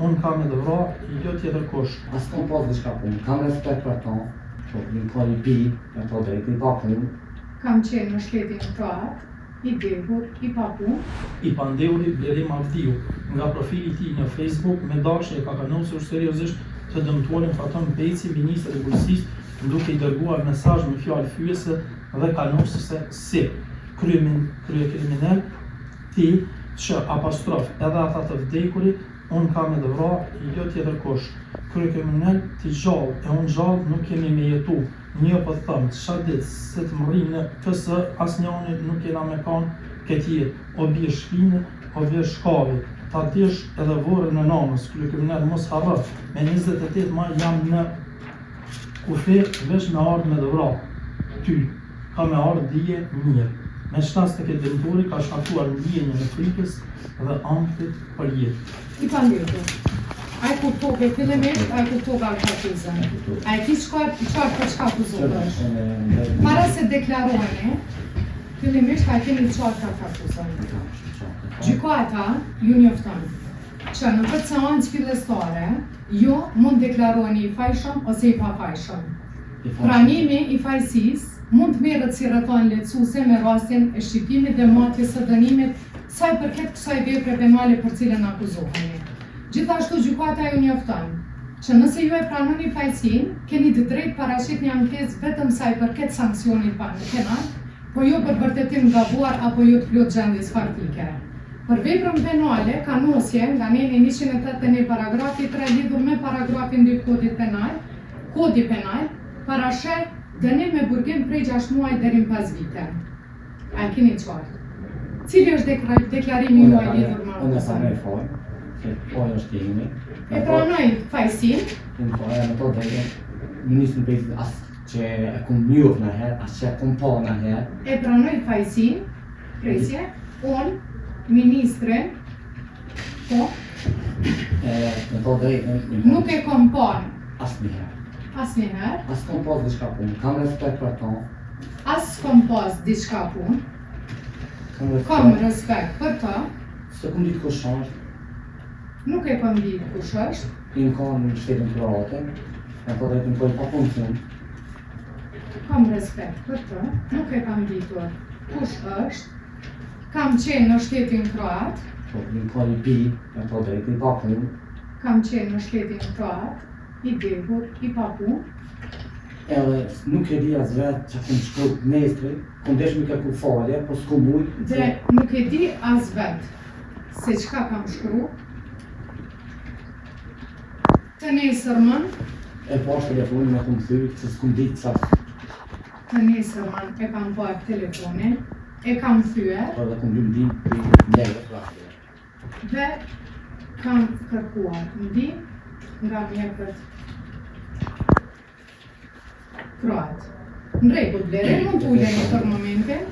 unë kam me dëvra, jo tjetër kush. As kam pas diçka punë, kam respekt për ta, po një ka një pi, me to drejt, një pa punë. Kam qenë në shtetin kroat, i dehur, i pa punë. I pandehuri Blerim Avdiu, nga profili ti në Facebook, me dashje ka kanosur seriozisht të dëmtuarin Faton Beci, ministri i Bujqësisë, duke i dërguar mesazh me fjalë fyese dhe kanosëse si krye kriminal ti që apostrof edhe ata të vdekurit, unë kam me dëvra, jo tjetër kush. Krye kriminal ti gjallë, e unë gjallë nuk kemi me jetu. Një po thëmë, qa ditë se të mërim në kësë as njënit nuk jena me kanë këtë jetë, o bje shpinë, o bje shkavi. Ta dish edhe vore në nanës, krye kriminal mos harrë, me 28 maj jam në kufi vesh me ardhë me dëvra. Ty, ka me ardhë dije mirë. Me shtas të këtë dëmturi ka shkaktuar ndjenjë në frikës dhe anktit për jetë. I pandehur. Ai kuptove fillimisht, ai kuptova akuzën. Ai ki çfarë për çka akuzohesh. Para se deklaroheni, fillimisht ai keni çfarë ka akuzën. Gjykata ju njofton që në këtë seancë fillestare, ju mund deklaroheni i fajshëm ose i pafajshëm. Pranimi i fajësisë mund të merret si rrethon lehtësuese me rastin e shqiptimit dhe matjes së dënimit sa i përket kësaj vepre penale për cilën akuzoheni. Gjithashtu gjykata ju njofton që nëse ju e pranoni fajësinë, keni të drejtë paraqit një ankesë vetëm sa i përket sanksionit penal, po jo për vërtetim gabuar apo jo të plot gjendjes faktike. Për veprën penale, kanosje nga neni 181 paragrafi 3 lidhur me paragrafin 2 Kodi penal, parashet dënim me burgim prej 6 muaj deri në 5 vite. A e keni çfarë? Cili është deklarimi juaj lidhur me akuzën? Po është imi. E pranoj fajësinë. Unë po e me to drejtë, ministri i Bejtit as që e kum njoh në herë, as që e kum pa në herë. E pranoj fajësinë, presje, unë, ministrin, po, Me to drejtë, nuk e kom parë asnjëherë. asnjëherë, As kam pas diçka punë, kam respekt për ta, as kom pas diçka punë, kam respekt për ta, se kum ditë kush është, nuk e kom ditë kush është, im kanë në shtetin kroate, me to drejtë më pojë pa funksion. kam respekt për ta, nuk e kam ditur kush është, kam qenë në shtetin kroat, Po, im ka një pi, me to drejtë, i pa punë, kam qenë në shtetin kroat, i dehur, i pa punë, edhe nuk e di as vetë që kum shkru nestri, kum desh mi kërku falje, po s'ku mujt. dhe nuk e di as vetë se çka kam shkru. Të nesërmën, E pash telefonin me kum thyr, se s'kum ditë sa, të nesërmën e kam parë telefonin, e kam thyer por dhe kum lëndim për ndërë prashe. dhe kam kërkuar ndihmë nga mjekët kroat. Në rregull, Bleri, mund të uleni për momentin.